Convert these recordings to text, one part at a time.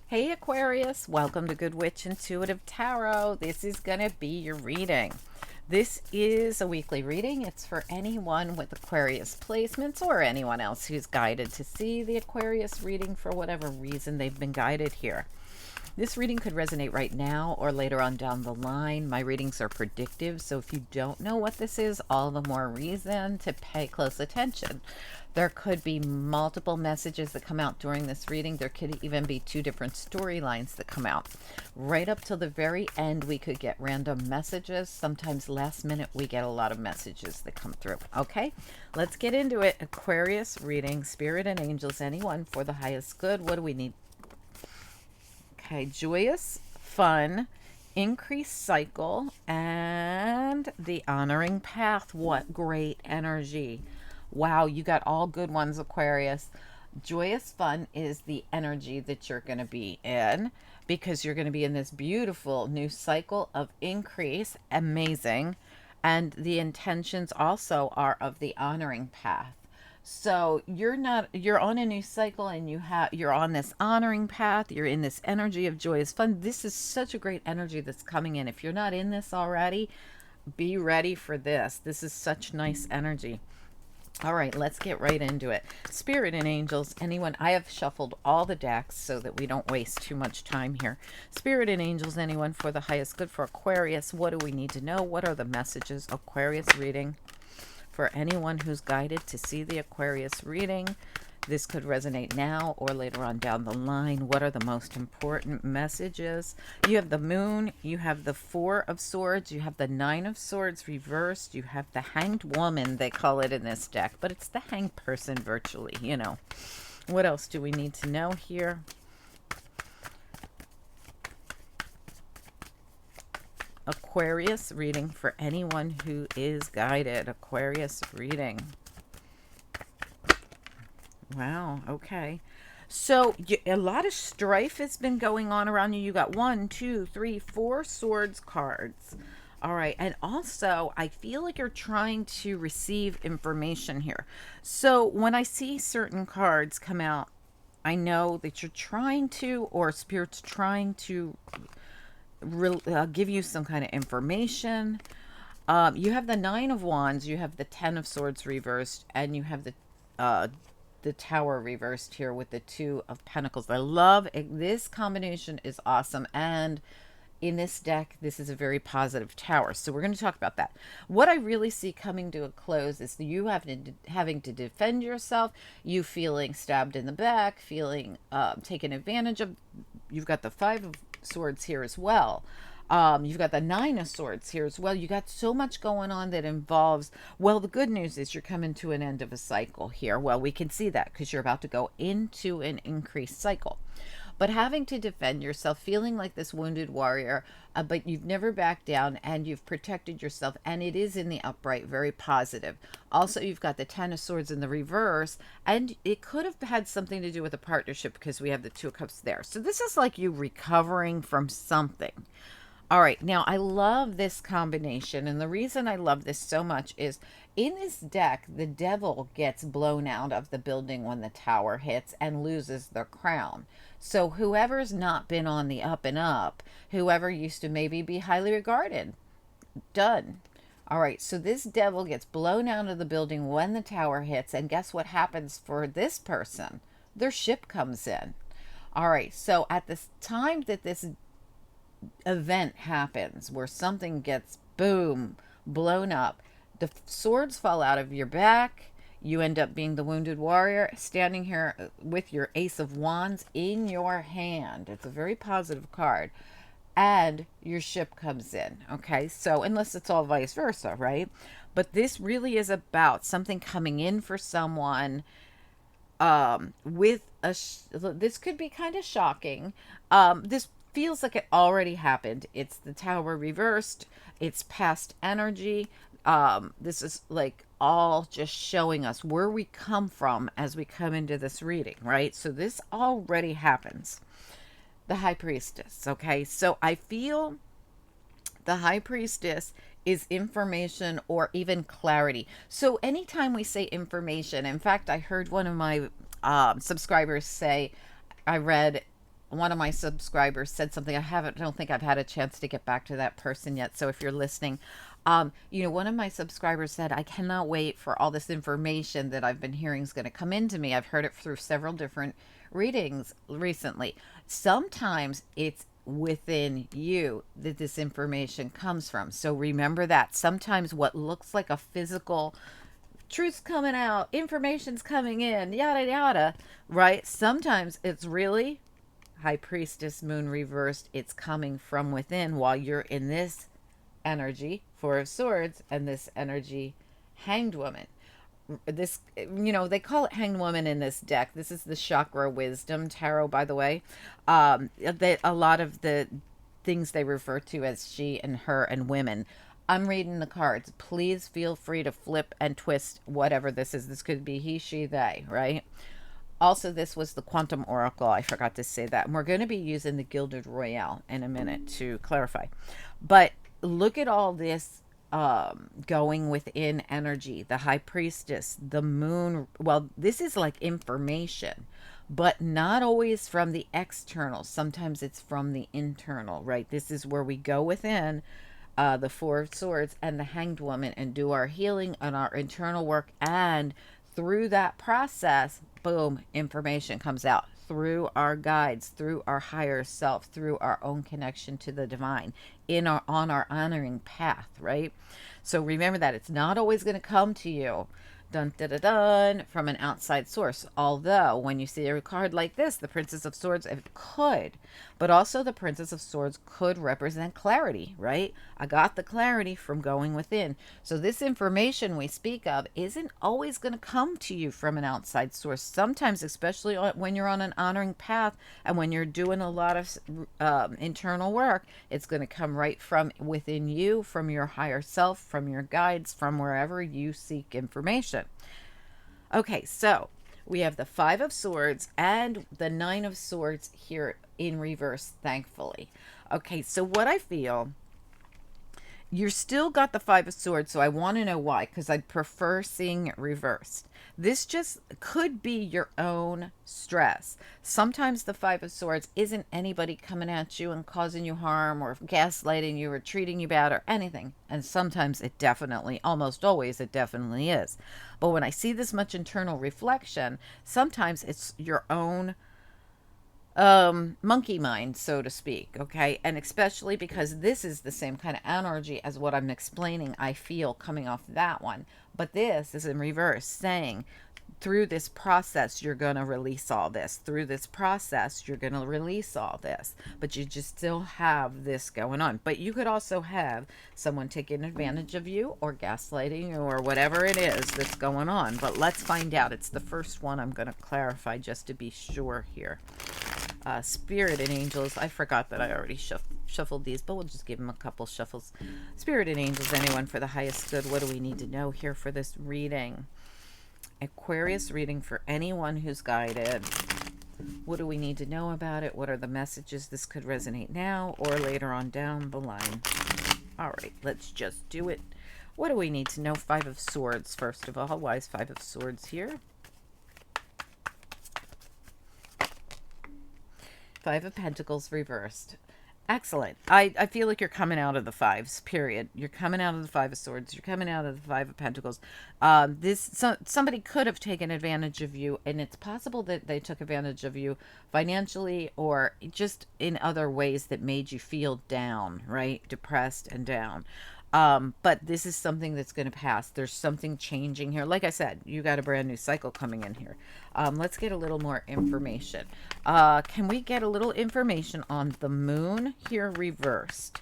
Hey Aquarius, welcome to Good Witch Intuitive Tarot. This is going to be your reading. This is a weekly reading. It's for anyone with Aquarius placements or anyone else who's guided to see the Aquarius reading for whatever reason they've been guided here. This reading could resonate right now or later on down the line. My readings are predictive, so if you don't know what this is, all the more reason to pay close attention. There could be multiple messages that come out during this reading. There could even be two different storylines that come out. Right up till the very end, we could get random messages. Sometimes last minute, we get a lot of messages that come through. Okay, let's get into it. Aquarius reading, Spirit and Angels, anyone for the highest good. What do we need? Okay, joyous, fun, increased cycle, and the honoring path. What great energy. Wow, you got all good ones, Aquarius. Joyous fun is the energy that you're going to be in because you're going to be in this beautiful new cycle of increase. Amazing. And the intentions also are of the honoring path. So you're on a new cycle and you're on this honoring path. You're in this energy of joyous fun. This is such a great energy that's coming in. If you're not in this already, be ready for this. This is such nice energy. All right, let's get right into it. Spirit and Angels, anyone, I have shuffled all the decks so that we don't waste too much time here. Spirit and Angels, anyone for the highest good for Aquarius. What do we need to know? What are the messages? Aquarius reading. For anyone who's guided to see the Aquarius reading, this could resonate now or later on down the line. What are the most important messages? You have the Moon, you have the Four of Swords, you have the Nine of Swords reversed, you have the Hanged Woman, they call it in this deck, but it's the hanged person virtually, you know. What else do we need to know here? Aquarius reading for anyone who is guided. Aquarius reading. Wow, okay. So a lot of strife has been going on around you. You got 1, 2, 3, 4 swords cards. All right. And also, I feel like you're trying to receive information here. So when I see certain cards come out, I know that you're trying to, or Spirit's trying to give you some kind of information. You have the Nine of Wands, you have the Ten of Swords reversed, and you have the Tower reversed here with the Two of Pentacles. I love it. This combination is awesome, and in this deck, this is a very positive tower. So we're going to talk about that. What I really see coming to a close is you having to defend yourself, you feeling stabbed in the back, feeling taken advantage of. You've got the Five of Swords here as well. You've got the Nine of Swords here as well. You got so much going on that involves, well, the good news is you're coming to an end of a cycle here. Well, we can see that because you're about to go into an increased cycle. But having to defend yourself, feeling like this wounded warrior, but you've never backed down and you've protected yourself, and it is in the upright, very positive. Also, you've got the Ten of Swords in the reverse, and it could have had something to do with a partnership because we have the Two of Cups there. So this is like you recovering from something. All right, now I love this combination, and the reason I love this so much is in this deck, the devil gets blown out of the building when the tower hits and loses their crown. So whoever's not been on the up and up, whoever used to maybe be highly regarded, done. All right, so this devil gets blown out of the building when the tower hits, and guess what happens for this person? Their ship comes in. All right, so at this time that this event happens where something gets boom blown up, the swords fall out of your back, you end up being the wounded warrior standing here with your Ace of Wands in your hand. It's a very positive card, and your ship comes in. Okay, so unless it's all vice versa, right? But this really is about something coming in for someone with a this could be kind of shocking. This feels like it already happened. It's the Tower reversed. It's past energy. This is like all just showing us where we come from as we come into this reading, right? So this already happens. The High Priestess, okay? So I feel the High Priestess is information or even clarity. So anytime we say information, in fact, I heard one of my subscribers say, I read one of my subscribers said something. Don't think I've had a chance to get back to that person yet. So if you're listening, one of my subscribers said, I cannot wait for all this information that I've been hearing is going to come into me. I've heard it through several different readings recently. Sometimes it's within you that this information comes from. So remember that sometimes what looks like a physical truth's coming out, information's coming in, yada yada, right? Sometimes it's really High Priestess Moon reversed. It's coming from within while you're in this energy, Four of Swords, and this energy, Hanged Woman. This, they call it Hanged Woman in this deck. This is the Chakra Wisdom Tarot, by the way. A lot of the things they refer to as she and her and women. I'm reading the cards. Please feel free to flip and twist whatever this is. This could be he, she, they, right? Also, this was the Quantum Oracle. I forgot to say that. And we're going to be using the Gilded Royale in a minute to clarify. But look at all this going within energy. The High Priestess, the Moon. Well, this is like information, but not always from the external. Sometimes it's from the internal, right? This is where we go within the Four of Swords and the Hanged Woman and do our healing and our internal work. And through that process, boom, information comes out through our guides, through our higher self, through our own connection to the divine, on our honoring path, right? So remember that it's not always going to come to you dun, dun, dun, dun, from an outside source. Although when you see a card like this, the Princess of Swords, it could, but also the Princess of Swords could represent clarity, right? I got the clarity from going within. So this information we speak of isn't always going to come to you from an outside source. Sometimes, especially when you're on an honoring path and when you're doing a lot of internal work, it's going to come right from within you, from your higher self, from your guides, from wherever you seek information. Okay, so we have the Five of Swords and the Nine of Swords here in reverse, thankfully. Okay, so what I feel, you're still got the Five of Swords, so I want to know why, because I'd prefer seeing it reversed. This just could be your own stress. Sometimes the Five of Swords isn't anybody coming at you and causing you harm or gaslighting you or treating you bad or anything. And sometimes it definitely, almost always, it definitely is. But when I see this much internal reflection, sometimes it's your own monkey mind, so to speak. Okay, and especially because this is the same kind of energy as what I'm explaining, I feel coming off that one, but this is in reverse, saying through this process you're going to release all this, through this process you're going to release all this, but you just still have this going on. But you could also have someone taking advantage of you or gaslighting you or whatever it is that's going on. But let's find out. It's the first one I'm going to clarify just to be sure here. Spirit and angels, I forgot that I already shuffled these, but we'll just give them a couple shuffles. Spirit and angels, anyone for the highest good. What do we need to know here for this reading? Aquarius reading for anyone who's guided. What do we need to know about it? What are the messages? This could resonate now or later on down the line. All right, let's just do it. What do we need to know? Five of Swords, first of all. Why is Five of Swords here? Five of Pentacles reversed. Excellent. I feel like you're coming out of the fives, period. You're coming out of the Five of Swords. You're coming out of the Five of Pentacles. Somebody could have taken advantage of you, and it's possible that they took advantage of you financially or just in other ways that made you feel down, right? Depressed and down. But this is something that's going to pass. There's something changing here. Like I said, you got a brand new cycle coming in here. Let's get a little more information. Can we get a little information on the moon here reversed?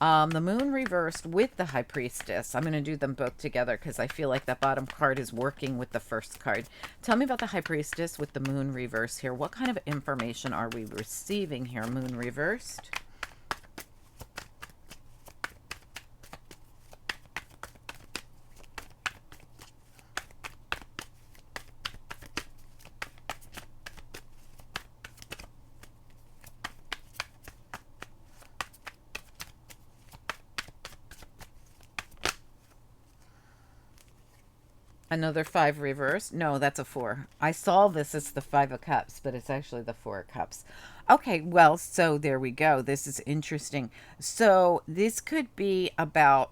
The moon reversed with the High Priestess. I'm going to do them both together because I feel like that bottom card is working with the first card. Tell me about the High Priestess with the moon reversed here. What kind of information are we receiving here, moon reversed? Another five reverse. No, that's a four. I saw this as the five of cups, but it's actually the four of cups. Okay, well, so there we go. This is interesting. So this could be about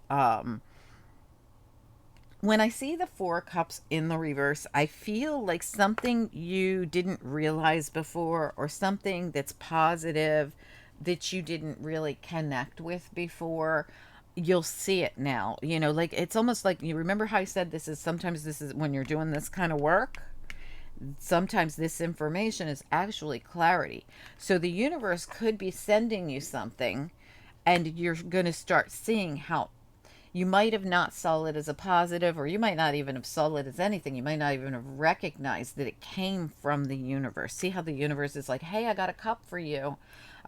when I see the four cups in the reverse, I feel like something you didn't realize before, or something that's positive that you didn't really connect with before. You'll see it now. Like it's almost like, you remember how I said this is sometimes, this is when you're doing this kind of work, sometimes this information is actually clarity. So the universe could be sending you something, and you're going to start seeing how you might have not saw it as a positive, or you might not even have saw it as anything. You might not even have recognized that it came from the universe. See how the universe is like, hey, I got a cup for you.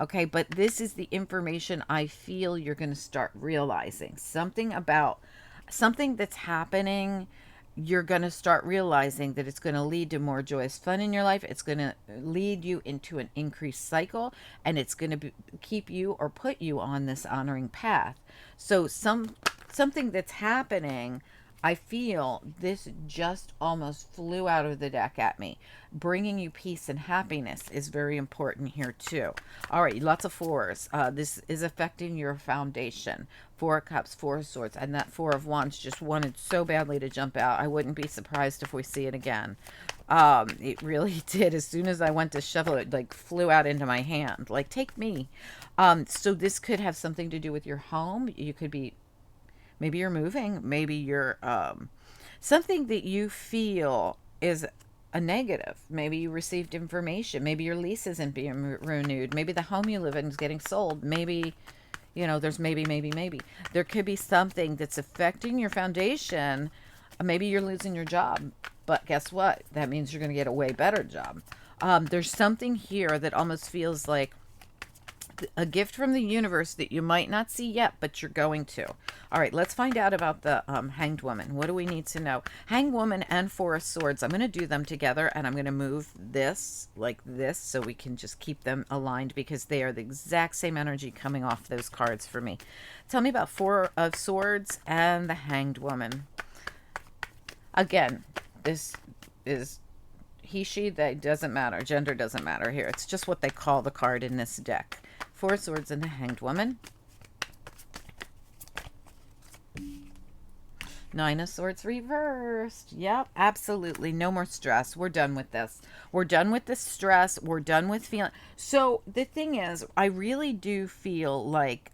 Okay, but this is the information I feel you're going to start realizing. Something about something that's happening, you're going to start realizing that it's going to lead to more joyous fun in your life. It's going to lead you into an increased cycle, and it's going to keep you or put you on this honoring path. So something that's happening, I feel this just almost flew out of the deck at me. Bringing you peace and happiness is very important here too. All right, lots of fours. This is affecting your foundation. Four of cups, four of swords, and that four of wands just wanted so badly to jump out. I wouldn't be surprised if we see it again. It really did. As soon as I went to shuffle it, like flew out into my hand. Like, take me. So this could have something to do with your home. You could be, maybe you're moving, maybe you're something that you feel is a negative. Maybe you received information, maybe your lease isn't being renewed, maybe the home you live in is getting sold, maybe there's maybe there could be something that's affecting your foundation. Maybe you're losing your job, but guess what, that means you're going to get a way better job. There's something here that almost feels like a gift from the universe that you might not see yet, but you're going to. All right, let's find out about the Hanged Woman. What do we need to know? Hanged Woman and Four of Swords. I'm going to do them together, and I'm going to move this like this so we can just keep them aligned, because they are the exact same energy coming off those cards for me. Tell me about Four of Swords and the Hanged Woman. Again, this is he, she, they, doesn't matter. Gender doesn't matter here. It's just what they call the card in this deck. Four of Swords and the Hanged Woman. Nine of Swords reversed. Yep, absolutely. No more stress. We're done with this. We're done with the stress. We're done with feeling. So the thing is, I really do feel like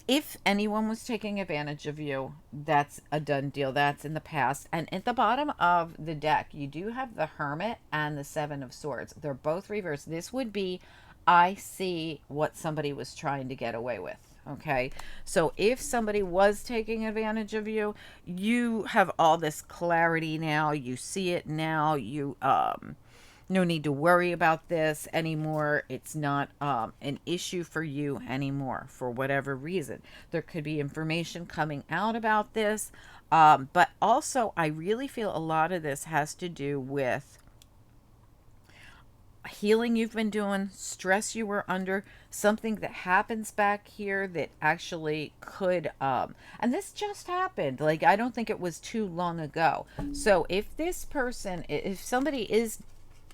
if anyone was taking advantage of you, that's a done deal. That's in the past. And at the bottom of the deck, you do have the Hermit and the Seven of Swords. They're both reversed. This would be, I see what somebody was trying to get away with. Okay, so if somebody was taking advantage of you, you have all this clarity now. You see it now. You no need to worry about this anymore. It's not an issue for you anymore for whatever reason. There could be information coming out about this, but also I really feel a lot of this has to do with healing you've been doing, stress you were under, something that happens back here that actually could and this just happened, like I don't think it was too long ago. So if this person, if somebody is,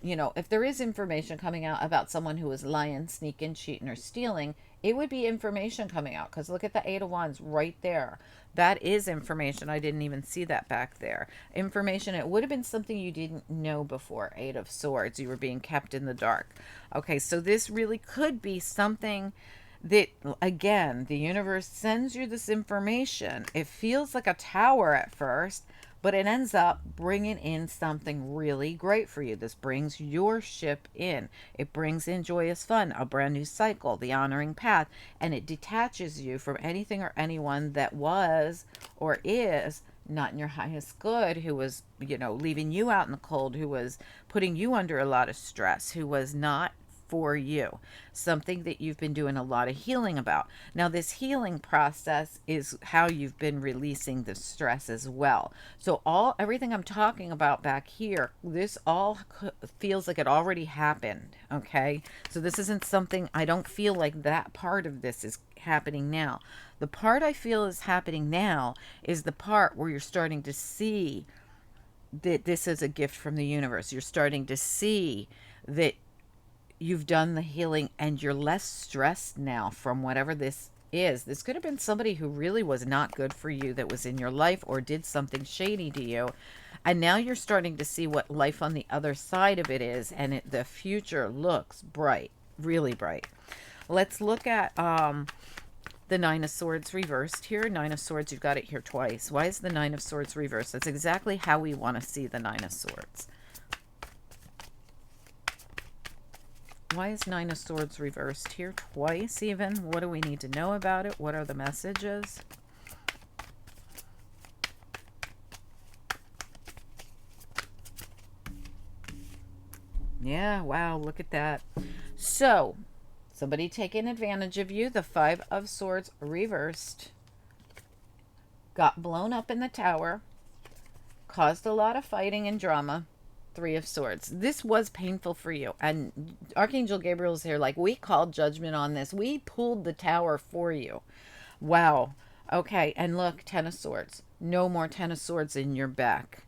if there is information coming out about someone who is lying, sneaking, cheating, or stealing, it would be information coming out, because look at the Eight of Wands right there. That is information. I didn't even see that back there. Information. It would have been something you didn't know before. Eight of Swords. You were being kept in the dark. Okay, so this really could be something that, again, the universe sends you this information. It feels like a tower at first, but it ends up bringing in something really great for you. This brings your ship in. It brings in joyous fun, a brand new cycle, the honoring path, and it detaches you from anything or anyone that was or is not in your highest good, who was, leaving you out in the cold, who was putting you under a lot of stress, who was not for you, something that you've been doing a lot of healing about. Now, this healing process is how you've been releasing the stress as well. So everything I'm talking about back here, this all feels like it already happened. Okay, so this isn't something, I don't feel like that part of this is happening now. The part I feel is happening now is the part where you're starting to see that this is a gift from the universe. You're starting to see that you've done the healing and you're less stressed now from whatever this is. This could have been somebody who really was not good for you that was in your life or did something shady to you. And now you're starting to see what life on the other side of it is. And the future looks bright, really bright. Let's look at the Nine of Swords reversed here. Nine of Swords, you've got it here twice. Why is the Nine of Swords reversed? That's exactly how we want to see the Nine of Swords. Why is Nine of Swords reversed here twice even? What do we need to know about it? What are the messages? Yeah, wow, look at that. So, somebody taking advantage of you. The Five of Swords reversed. Got blown up in the tower. Caused a lot of fighting and drama. Three of Swords. This was painful for you. And Archangel Gabriel's here like, we called judgment on this. We pulled the tower for you. Wow. Okay, and look, Ten of Swords. No more Ten of Swords in your back.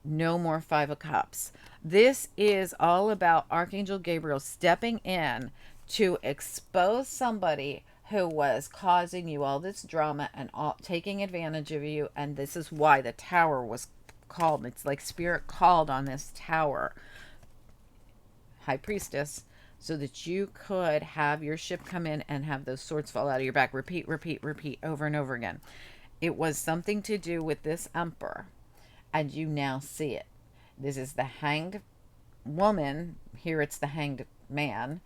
No more Five of Cups. This is all about Archangel Gabriel stepping in to expose somebody who was causing you all this drama and taking advantage of you. And this is why the tower was called. It's like Spirit called on this tower, High Priestess, so that you could have your ship come in and have those swords fall out of your back. Repeat, repeat, repeat over and over again. It was something to do with this emperor, and you now see it. This is the hanged woman. Here it's the hanged man.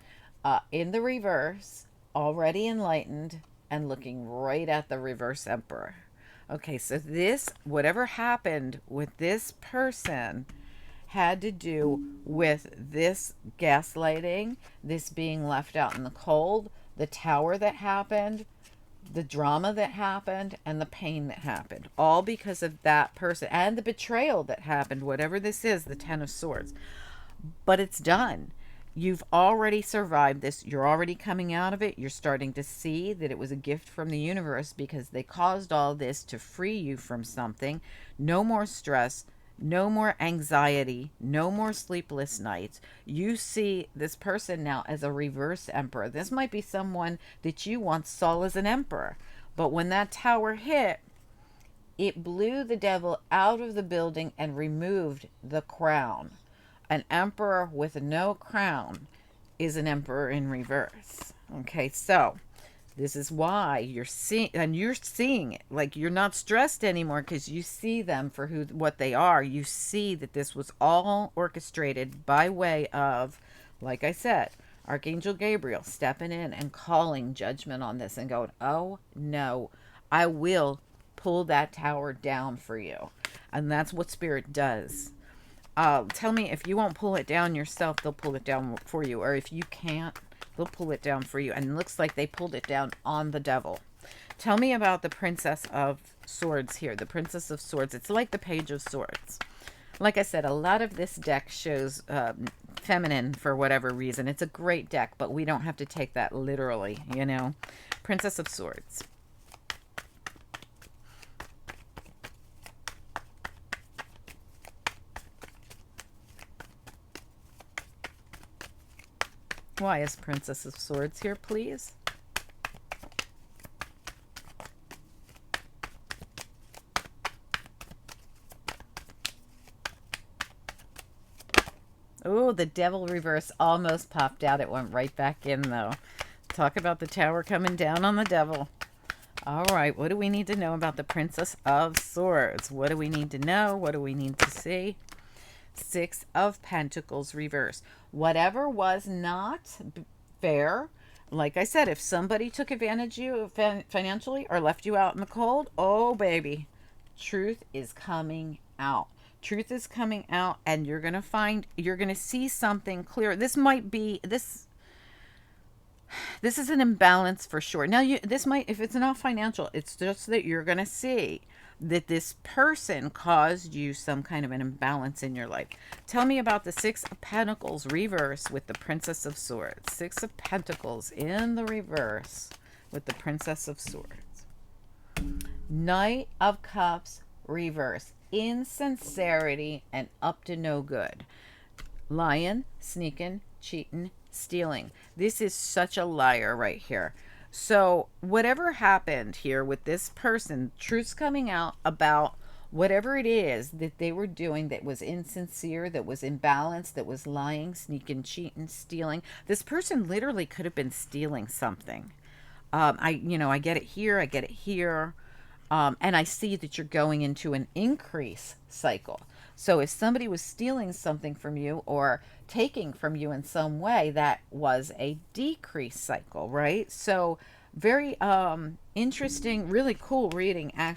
In the reverse, already enlightened and looking right at the reverse emperor. Okay, so this, whatever happened with this person had to do with this gaslighting, this being left out in the cold, the tower that happened, the drama that happened, and the pain that happened. All because of that person and the betrayal that happened, whatever this is, the Ten of Swords. But it's done. You've already survived this. You're already coming out of it. You're starting to see that it was a gift from the universe because they caused all this to free you from something. No more stress, no more anxiety, no more sleepless nights. You see this person now as a reverse emperor. This might be someone that you once saw as an emperor. But when that tower hit, it blew the devil out of the building and removed the crown. An emperor with no crown is an emperor in reverse. Okay, so this is why you're seeing, and you're seeing it like you're not stressed anymore because you see them for what they are. You see that this was all orchestrated by way of, like I said, Archangel Gabriel stepping in and calling judgment on this and going, oh no, I will pull that tower down for you. And that's what Spirit does. Tell me if you won't pull it down yourself, they'll pull it down for you. Or if you can't, they'll pull it down for you. And it looks like they pulled it down on the devil. Tell me about the Princess of Swords here. The Princess of Swords. It's like the Page of Swords. Like I said, a lot of this deck shows feminine for whatever reason. It's a great deck, but we don't have to take that literally, you know. Princess of Swords. Why is Princess of Swords here, please? Oh, the devil reverse almost popped out. It went right back in, though. Talk about the tower coming down on the devil. All right, what do we need to know about the Princess of Swords? What do we need to know? What do we need to see? Six of Pentacles reverse. Whatever was not fair, like I said, if somebody took advantage of you financially or left you out in the cold, oh baby, truth is coming out. Truth is coming out, and you're going to see something clear. This might be, this is an imbalance for sure. Now, this might, if it's not financial, it's just that you're going to see that this person caused you some kind of an imbalance in your life. Tell me about the Six of Pentacles reverse with the Princess of Swords. Six of Pentacles in the reverse with the Princess of Swords. Knight of Cups reverse. insincerity and up to no good. Lying, sneaking, cheating, stealing. This is such a liar right here. So, whatever happened here with this person, truth's coming out about whatever it is that they were doing that was insincere, that was imbalanced, that was lying, sneaking, cheating, stealing. This person literally could have been stealing something. I get it here, I get it here. And I see that you're going into an increase cycle. So if somebody was stealing something from you or taking from you in some way, that was a decrease cycle, right? So very interesting, really cool reading, actually.